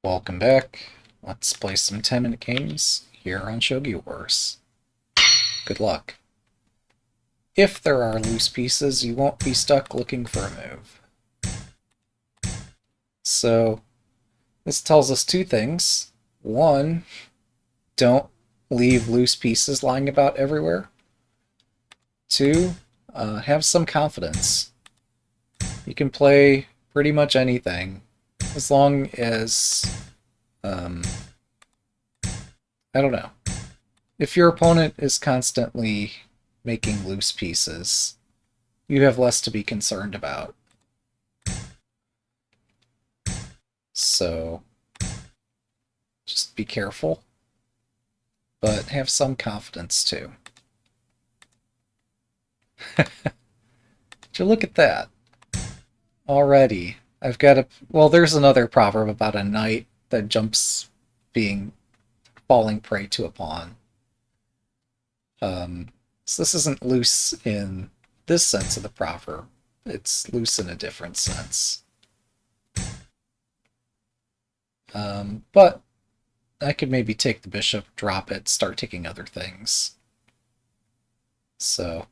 Welcome back. Let's play some 10-minute games here on Shogi Wars. Good luck. If there are loose pieces, you won't be stuck looking for a move. So, this tells us two things. One, don't leave loose pieces lying about everywhere. Two, have some confidence. You can play pretty much anything as long as, I don't know. If your opponent is constantly making loose pieces, you have less to be concerned about. So, just be careful, but have some confidence too. Would you look at that? Already, I've got a... Well, there's another proverb about a knight that jumps being falling prey to a pawn. So this isn't loose in this sense of the proverb. It's loose in a different sense. But I could maybe take the bishop, drop it, start taking other things. So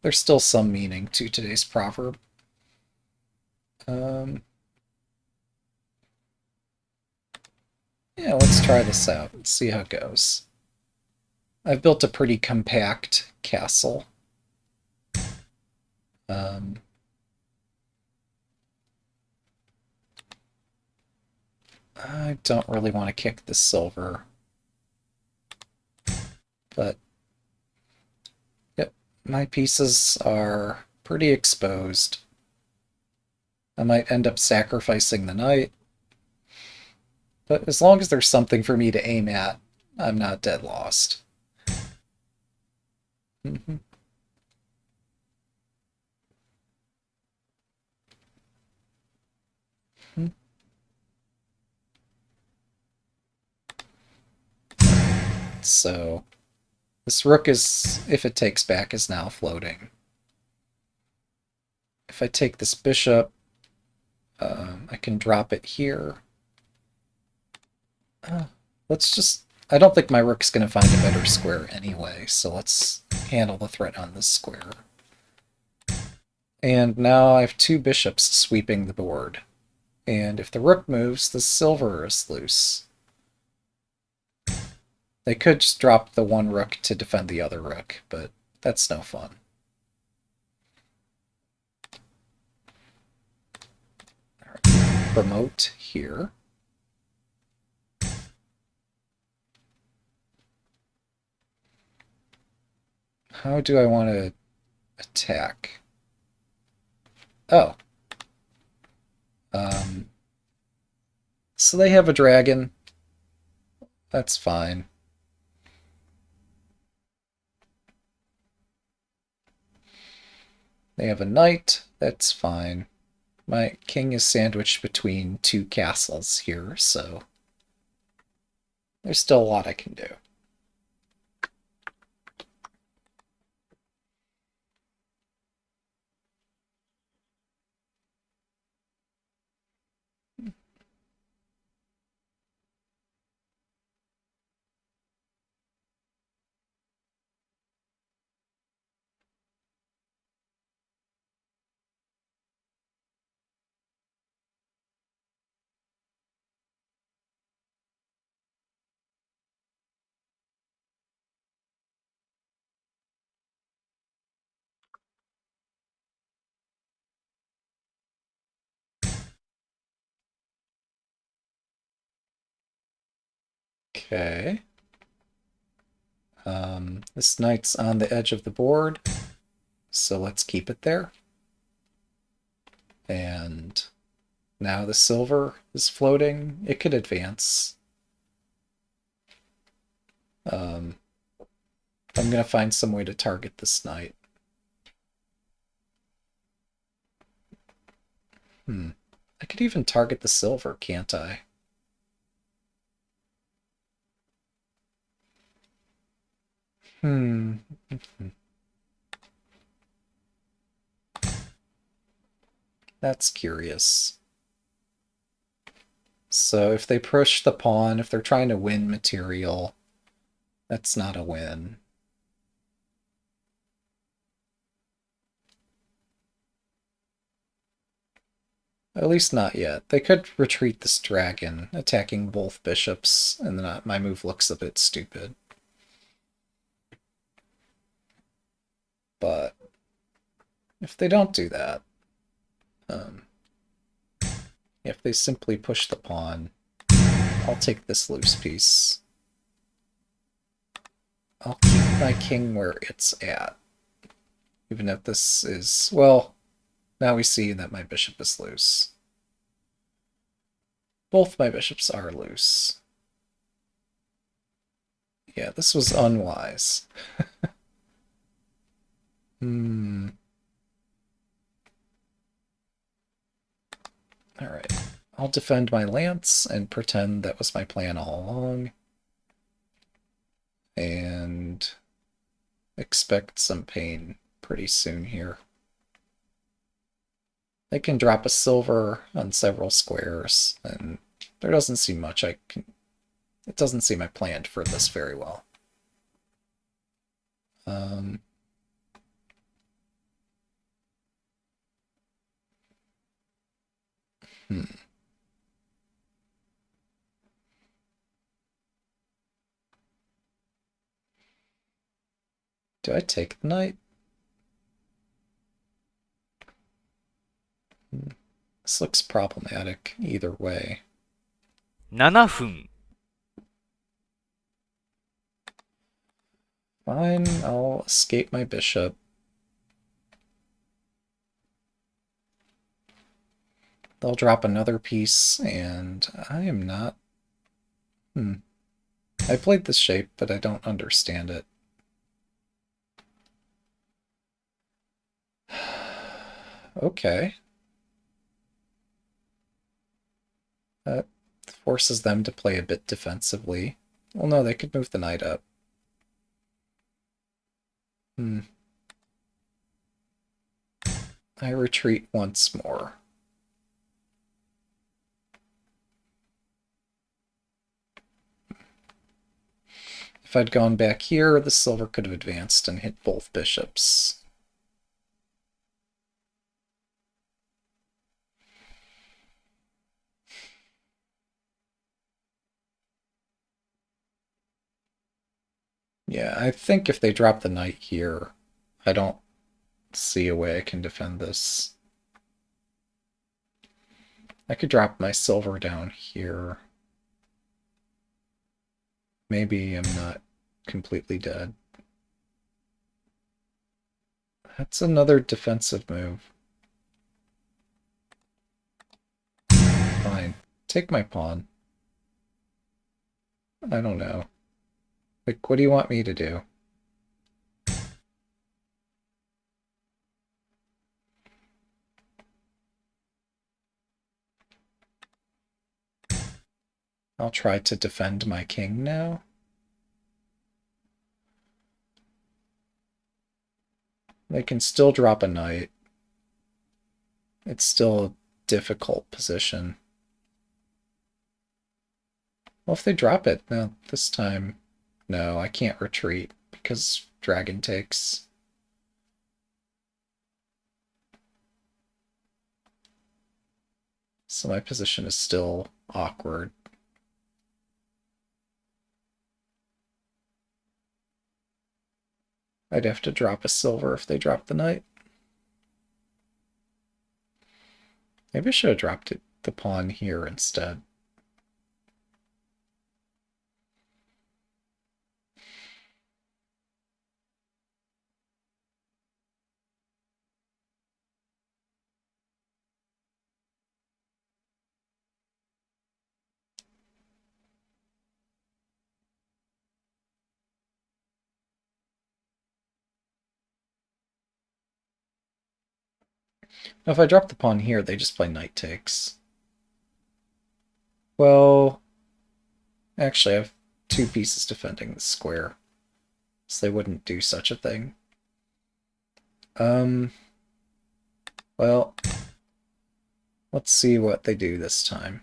there's still some meaning to today's proverb. Yeah, let's try this out and see how it goes. I've built a pretty compact castle. I don't really want to kick the silver. But, yep, my pieces are pretty exposed. I might end up sacrificing the knight. But as long as there's something for me to aim at, I'm not dead lost. So, this rook is, if it takes back, is now floating. If I take this bishop, I can drop it here. Let's just... I don't think my rook's going to find a better square anyway, so let's handle the threat on this square. And now I have two bishops sweeping the board. And if the rook moves, the silver is loose. They could just drop the one rook to defend the other rook, but that's no fun. All right. Promote here. How do I want to attack? Oh. So they have a dragon. That's fine. They have a knight. That's fine. My king is sandwiched between two castles here, so there's still a lot I can do. Okay. This knight's on the edge of the board, so let's keep it there. And now the silver is floating. It could advance. I'm going to find some way to target this knight. I could even target the silver, can't I? That's curious. So if they push the pawn, if they're trying to win material, that's not a win. At least not yet. They could retreat this dragon, attacking both bishops, and then my move looks a bit stupid. But if they don't do that, if they simply push the pawn, I'll take this loose piece. I'll keep my king where it's at. Even if this is, well, now we see that my bishop is loose. Both my bishops are loose. Yeah, this was unwise. Alright. I'll defend my lance and pretend that was my plan all along. And expect some pain pretty soon here. They can drop a silver on several squares, and there doesn't seem much I can... It doesn't seem I planned for this very well. Do I take the knight? This looks problematic either way. 7分 Fine, I'll escape my bishop. They'll drop another piece, and I am not... I played this shape, but I don't understand it. Okay. That forces them to play a bit defensively. Well, no, they could move the knight up. I retreat once more. If I'd gone back here, the silver could have advanced and hit both bishops. Yeah, I think if they drop the knight here, I don't see a way I can defend this. I could drop my silver down here. Maybe I'm not completely dead. That's another defensive move. Fine. Take my pawn. I don't know. Like, what do you want me to do? I'll try to defend my king now. They can still drop a knight. It's still a difficult position. Well, if they drop it, no, this time, no, I can't retreat because dragon takes. So my position is still awkward. I'd have to drop a silver if they drop the knight. Maybe I should have dropped the pawn here instead. Now, if I drop the pawn here, they just play knight takes. Well, actually, I have two pieces defending the square, so they wouldn't do such a thing. Well, let's see what they do this time.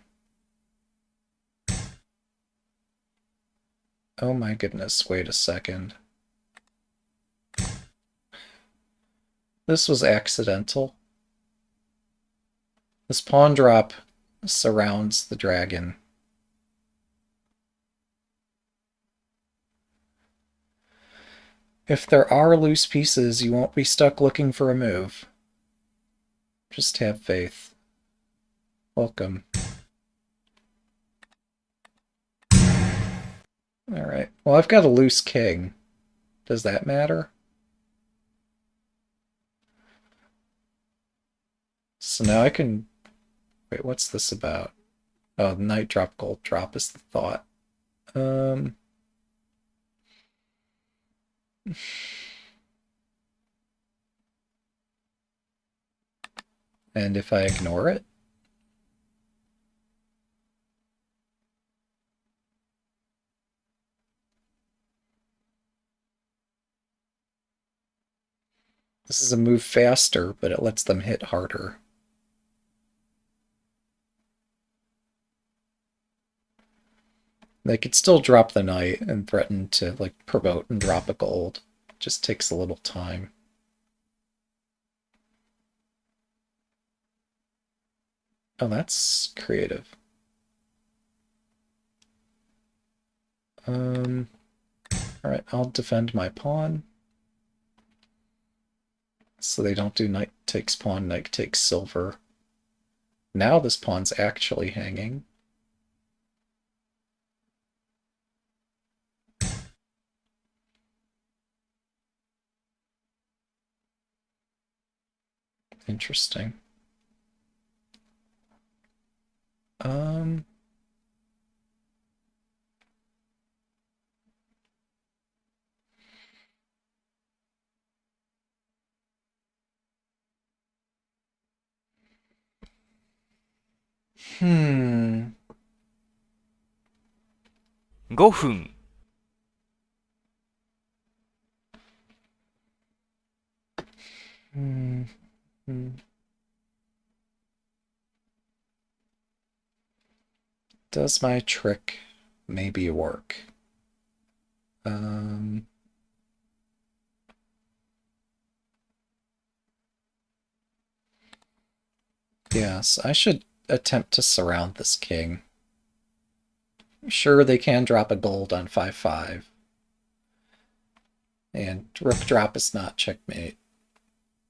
Oh my goodness, wait a second. This was accidental. This pawn drop surrounds the dragon. If there are loose pieces, you won't be stuck looking for a move. Just have faith. Welcome. Alright. Well, I've got a loose king. Does that matter? So now I can... Wait, what's this about? Oh, knight drop, gold drop is the thought. And if I ignore it? This is a move faster, but it lets them hit harder. They could still drop the knight and threaten to like promote and drop a gold. It just takes a little time. Oh, that's creative. Alright, I'll defend my pawn. So they don't do knight takes pawn, knight takes silver. Now this pawn's actually hanging. Interesting. Um... Hmm... 5分。Hmm... Does my trick maybe work? Yes, I should attempt to surround this king. Sure, they can drop a gold on 5-5. And rook drop is not checkmate.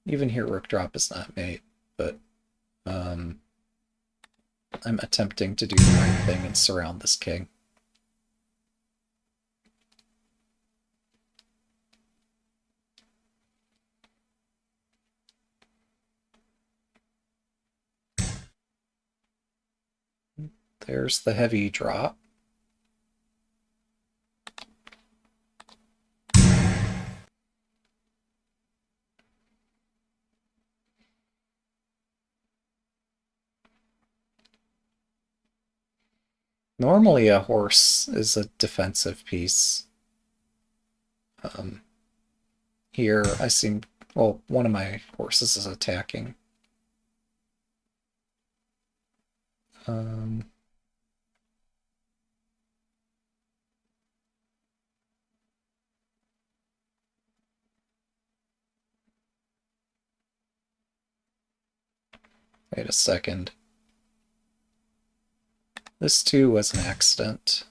Even here, rook drop is not mate, but I'm attempting to do the right thing and surround this king. There's the heavy drop. Normally a horse is a defensive piece. Here I seem... Well, one of my horses is attacking. Wait a second. This too was an accident.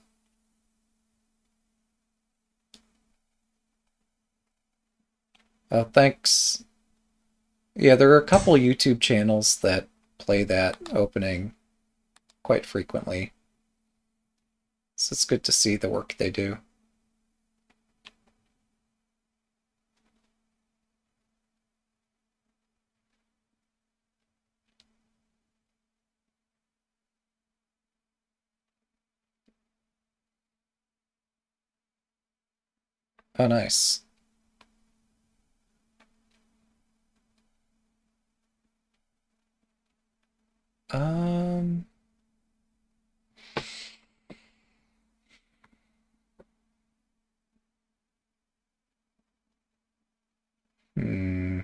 Oh, thanks. Yeah, there are a couple YouTube channels that play that opening quite frequently. So it's good to see the work they do. Oh, nice. Um... Hmm.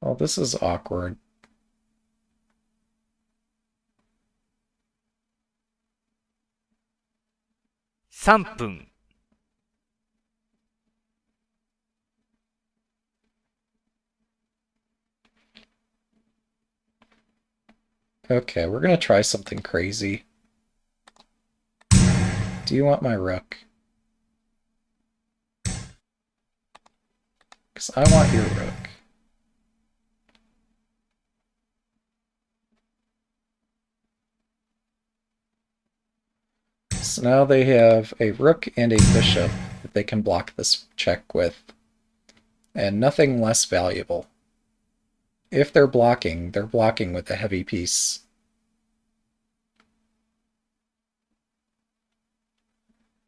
Well, this is awkward. 3分、Okay, we're gonna try something crazy. Do you want my rook? Because I want your rook. So now they have a rook and a bishop that they can block this check with, and nothing less valuable. If they're blocking with a heavy piece.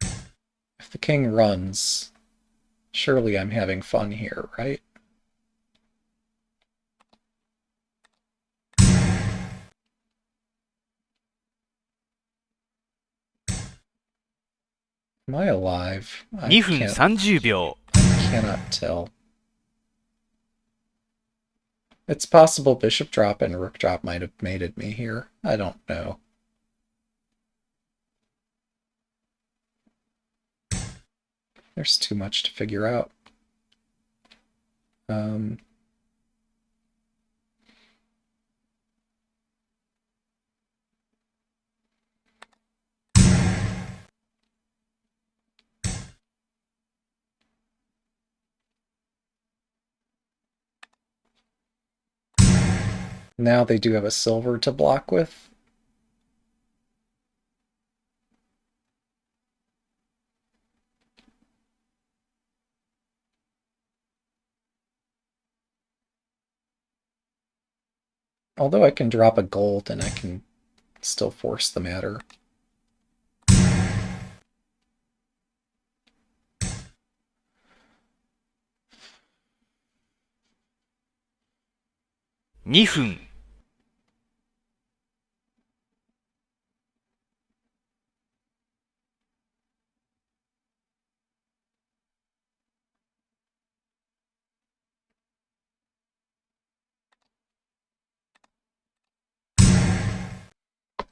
If the king runs, surely I'm having fun here, right? Am I alive? I 2分30秒。cannot tell. It's possible bishop drop and rook drop might have mated me here. I don't know. There's too much to figure out. Now they do have a silver to block with. Although I can drop a gold and I can still force the matter.2分、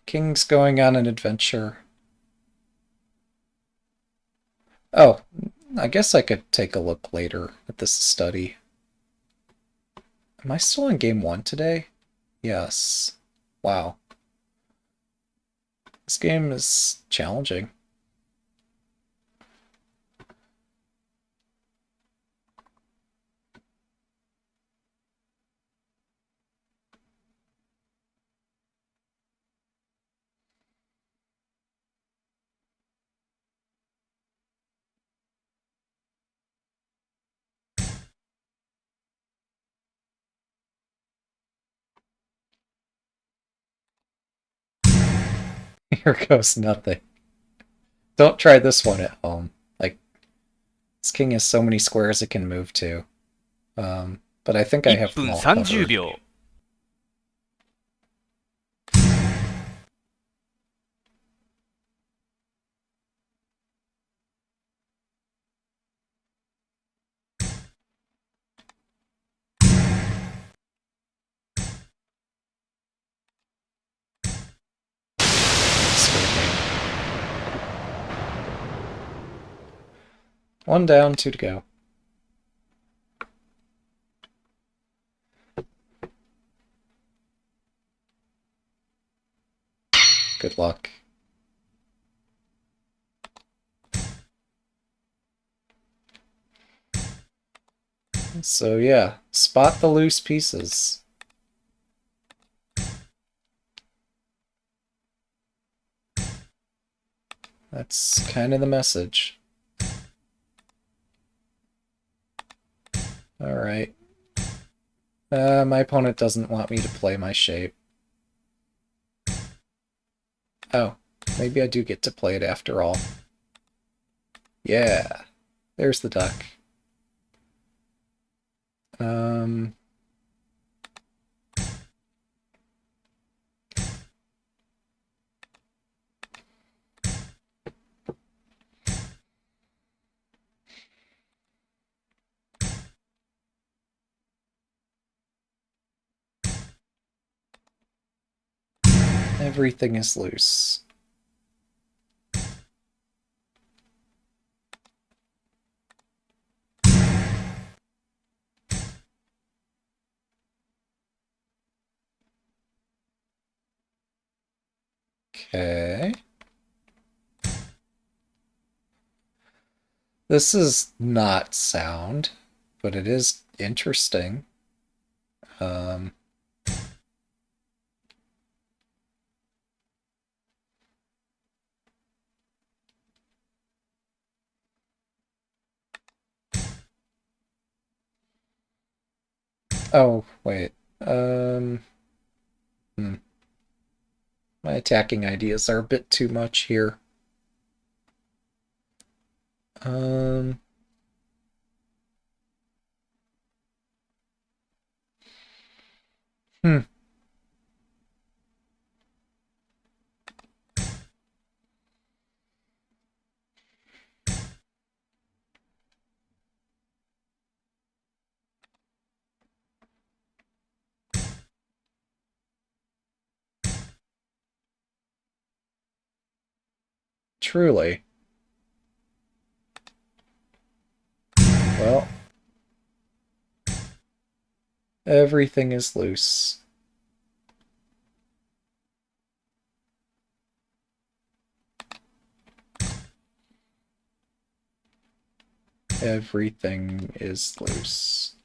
King's going on an adventure. Oh, I guess I could take a look later at this study. Am I still in game 1 today? Yes. Wow. This game is challenging. Here goes nothing. Don't try this one at home. Like, this king has so many squares it can move to. But I think I 1 have them 分 all 30 covered. 秒。One down, 2 to go. Good luck. So yeah, spot the loose pieces. That's kind of the message. Alright. My opponent doesn't want me to play my shape. Oh, maybe I do get to play it after all. Yeah, there's the duck. Everything is loose. Okay. This is not sound, but it is interesting. Um, oh, wait. Hmm. My attacking ideas are a bit too much here. Um, hmm. Truly. Well, everything is loose. Everything is loose.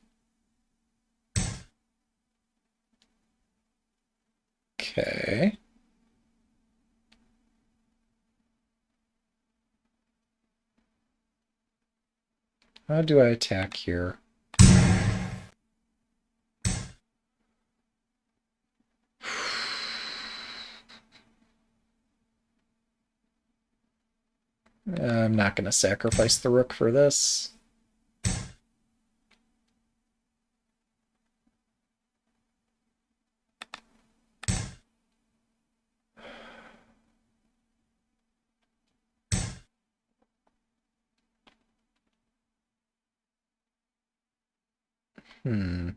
Okay. How do I attack here? I'm not going to sacrifice the rook for this. Hmm.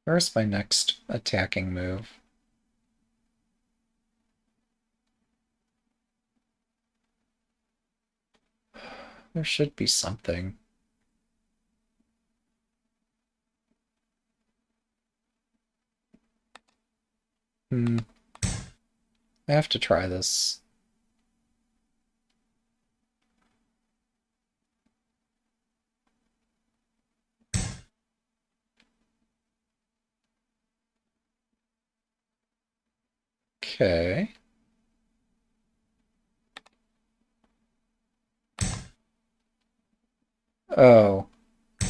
Where's my next attacking move? There should be something. Hmm. I have to try this. Okay. Oh.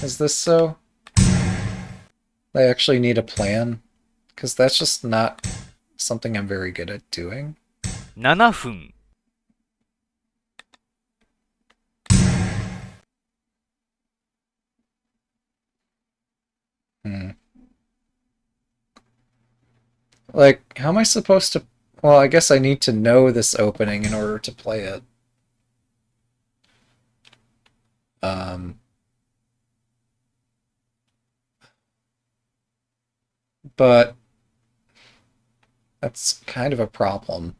Is this so? I actually need a plan? Because that's just not something I'm very good at doing. 7分、Hmm. Like, how am I supposed to... Well, I guess I need to know this opening in order to play it. Um, but that's kind of a problem.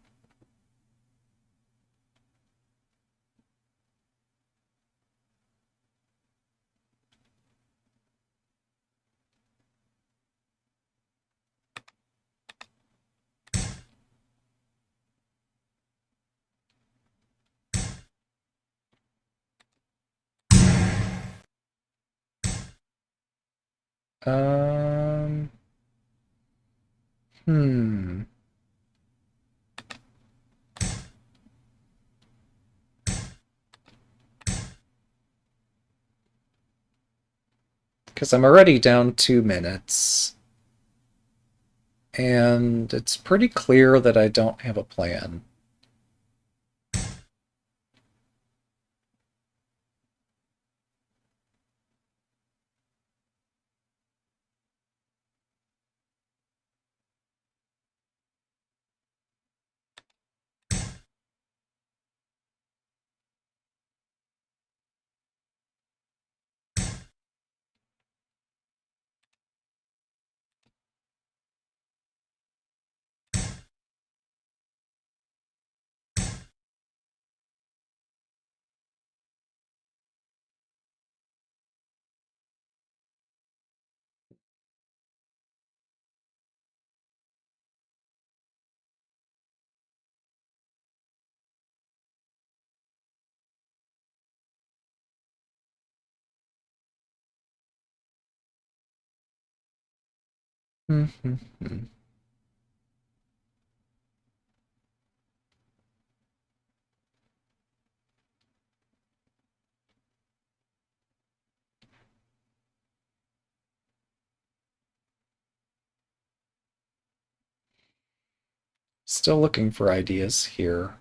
Um, hmm. Because I'm already down 2 minutes. And it's pretty clear that I don't have a plan. Still looking for ideas here.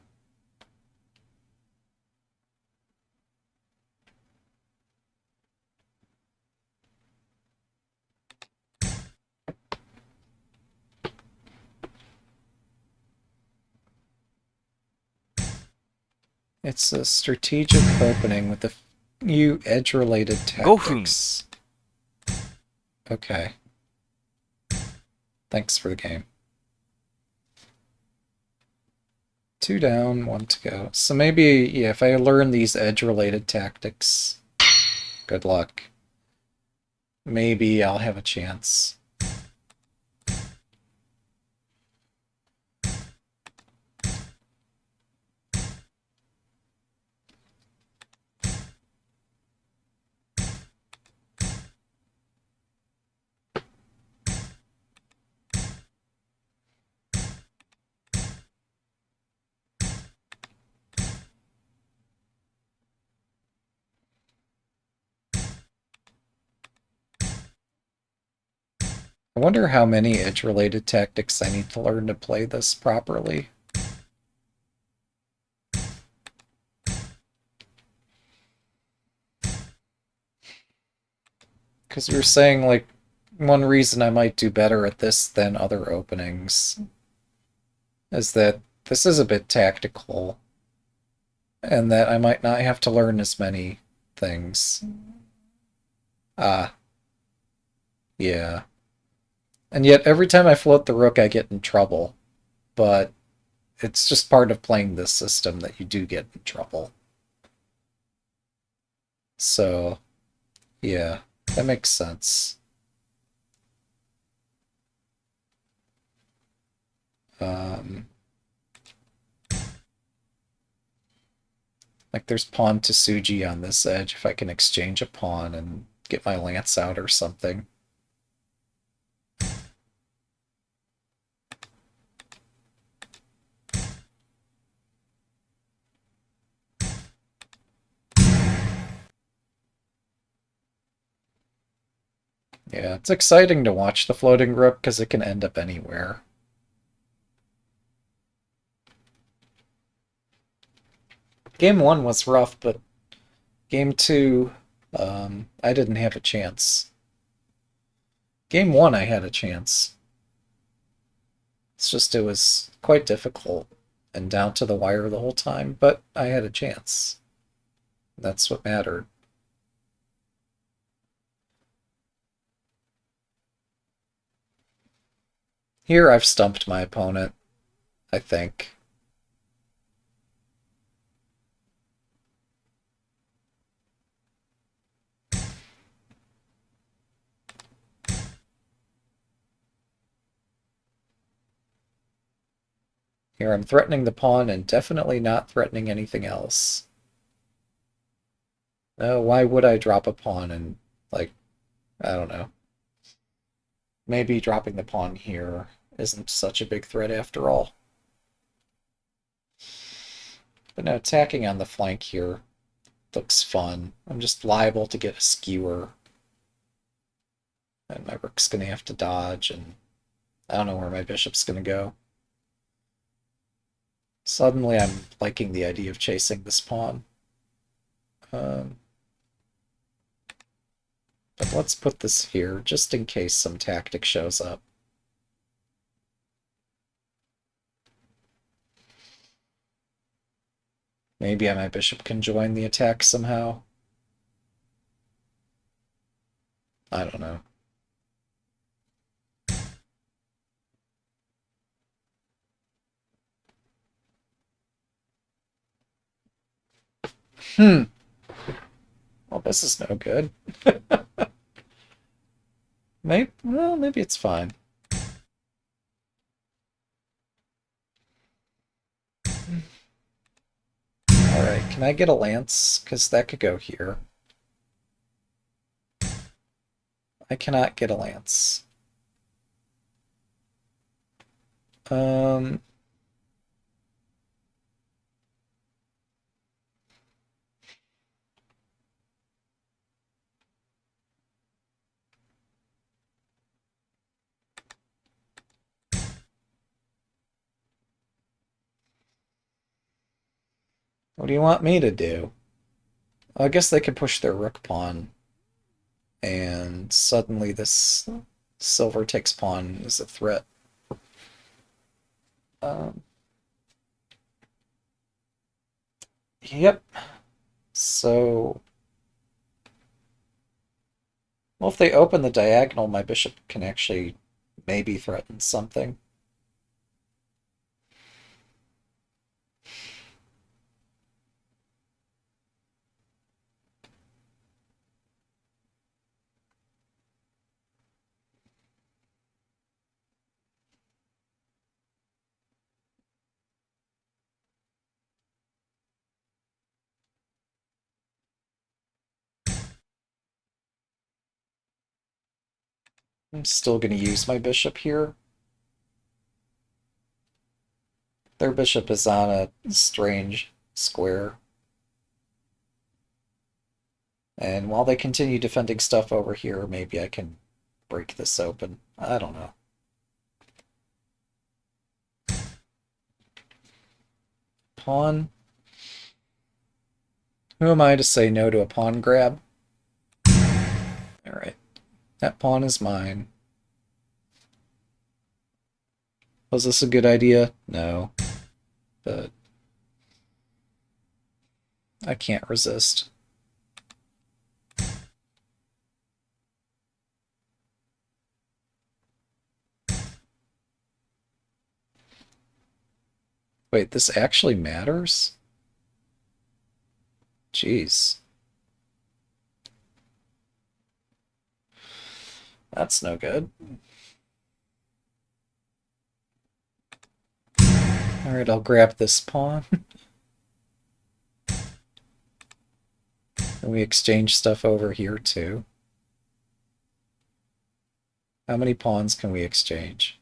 It's a strategic opening with a few edge-related 5分 tactics. Okay. Thanks for the game. 2 down, 1 to go. So maybe, yeah, if I learn these edge-related tactics, good luck. Maybe I'll have a chance. I wonder how many edge-related tactics I need to learn to play this properly. Because you're saying, like, one reason I might do better at this than other openings is that this is a bit tactical, and that I might not have to learn as many things. Ah, yeah. And yet, every time I float the rook, I get in trouble. But it's just part of playing this system that you do get in trouble. So, yeah, that makes sense. Like there's pawn to Suji on this edge if I can exchange a pawn and get my lance out or something. Yeah, it's exciting to watch the floating rook because it can end up anywhere. Game 1 was rough, but Game 2, I didn't have a chance. Game 1, I had a chance. It's just it was quite difficult and down to the wire the whole time, but I had a chance. That's what mattered. Here I've stumped my opponent, I think. Here I'm threatening the pawn and definitely not threatening anything else. No, why would I drop a pawn and, like, I don't know. Maybe dropping the pawn here isn't such a big threat after all. But no, attacking on the flank here looks fun. I'm just liable to get a skewer. And my rook's going to have to dodge, and I don't know where my bishop's going to go. Suddenly I'm liking the idea of chasing this pawn. But let's put this here, just in case some tactic shows up. Maybe my bishop can join the attack somehow. I don't know. Well, this is no good. Maybe it's fine. Alright, can I get a lance? Because that could go here. I cannot get a lance. Um, what do you want me to do? I guess they could push their rook pawn, and suddenly this silver takes pawn is a threat. Um, yep. So, well, if they open the diagonal, my bishop can actually maybe threaten something. I'm still going to use my bishop here. Their bishop is on a strange square. And while they continue defending stuff over here, maybe I can break this open. I don't know. Pawn. Who am I to say no to a pawn grab? Alright. That pawn is mine. Was this a good idea? No. But I can't resist. Wait, this actually matters? Jeez. That's no good. Alright, I'll grab this pawn. And we exchange stuff over here too. How many pawns can we exchange?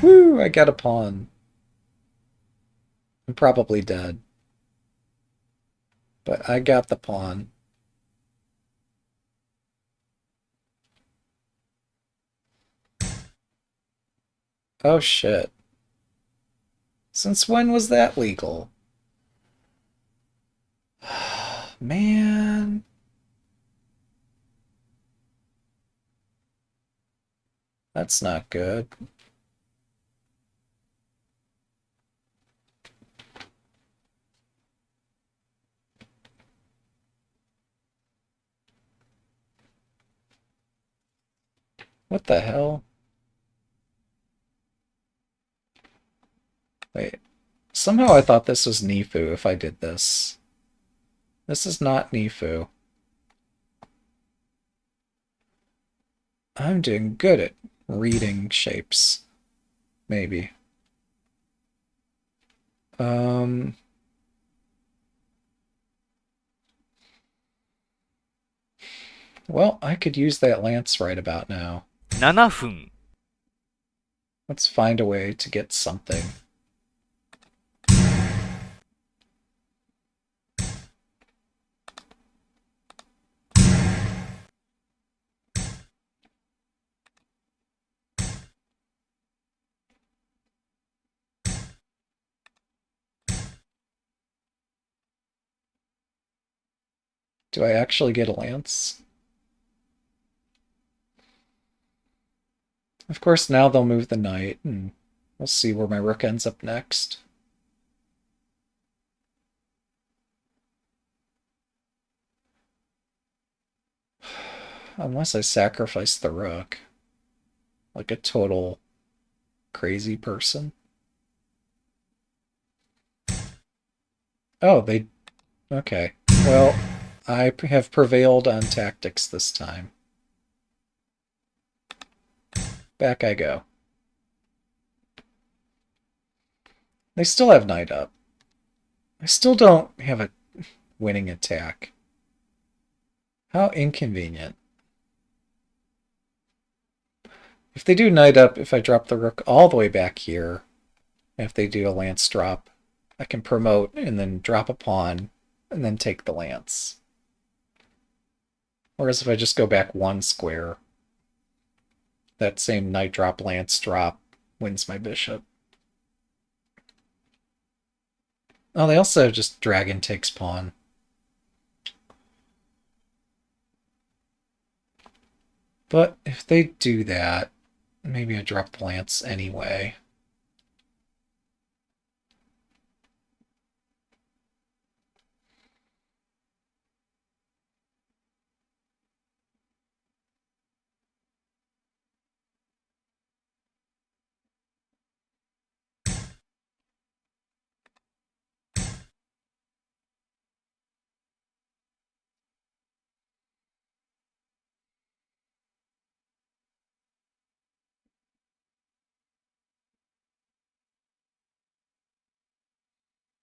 Woo! I got a pawn. I'm probably dead. But I got the pawn. Oh shit. Since when was that legal? Man. That's not good. What the hell? Wait. Somehow I thought this was Nifu if I did this. This is not Nifu. I'm doing good at reading shapes. Maybe. Um... Well, I could use that lance right about now. 7分 Let's find a way to get something. Do I actually get a lance? Of course, now they'll move the knight, and we'll see where my rook ends up next. Unless I sacrifice the rook. Like a total crazy person. Oh, they... Okay. Well, I have prevailed on tactics this time. Back I go. They still have knight up. I still don't have a winning attack. How inconvenient. If they do knight up, if I drop the rook all the way back here, if they do a lance drop, I can promote and then drop a pawn and then take the lance. Whereas if I just go back one square, that same knight drop, lance drop wins my bishop. Oh, they also have just dragon takes pawn. But if they do that, maybe I drop the lance anyway.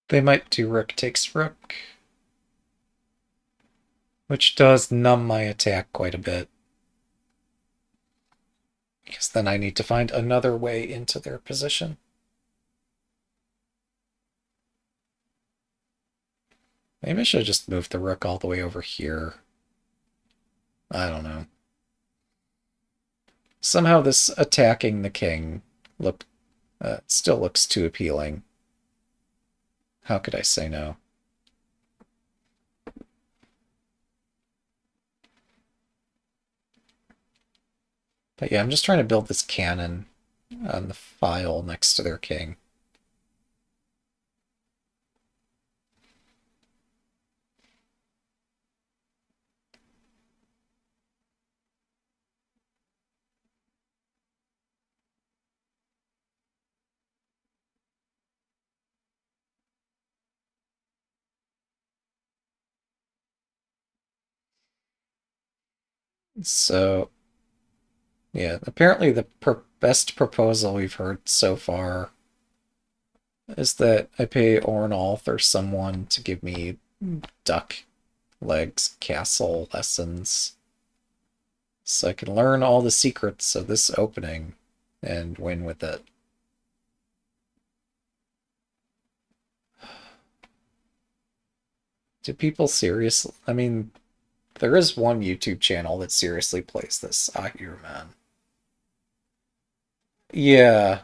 They might do rook takes rook, which does numb my attack quite a bit. Because then I need to find another way into their position. Maybe I should just move the rook all the way over here. I don't know. Somehow this attacking the king still looks too appealing. How could I say no? But yeah, I'm just trying to build this cannon on the file next to their king. So, yeah, apparently the best proposal we've heard so far is that I pay Ornolf or someone to give me duck legs castle lessons so I can learn all the secrets of this opening and win with it. Do people seriously? I mean, there is one YouTube channel that seriously plays this. I hear, man. Yeah.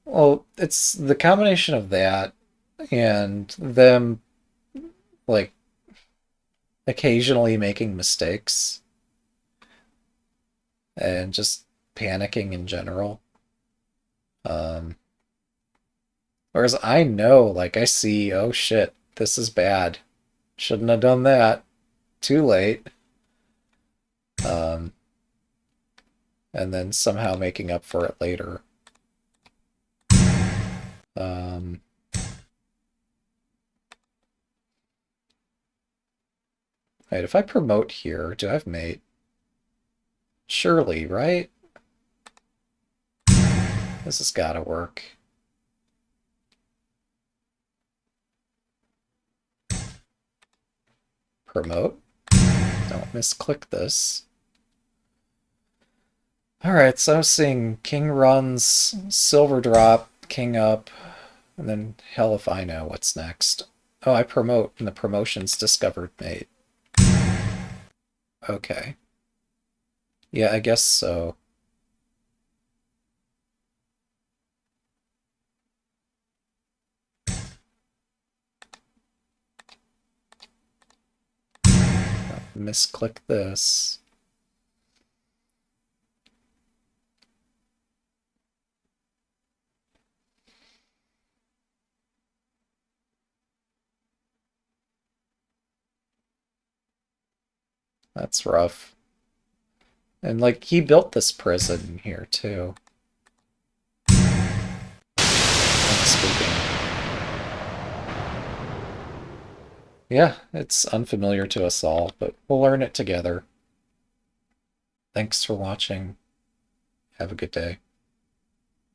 Well, it's the combination of that and them, like, occasionally making mistakes and just panicking in general. Whereas I know, like, I see, oh shit, this is bad. Shouldn't have done that. Too late. And then somehow making up for it later. Right, if I promote here, do I have mate? Surely, right? This has gotta work. Promote. Don't misclick this. Alright, so I was seeing king runs, silver drop, king up, and then hell if I know what's next. Oh, I promote, and the promotion's discovered mate. Okay. Yeah, I guess so. Misclick this. That's rough. And, like, he built this prison here, too. I'm speaking. Yeah, it's unfamiliar to us all, but we'll learn it together. Thanks for watching. Have a good day.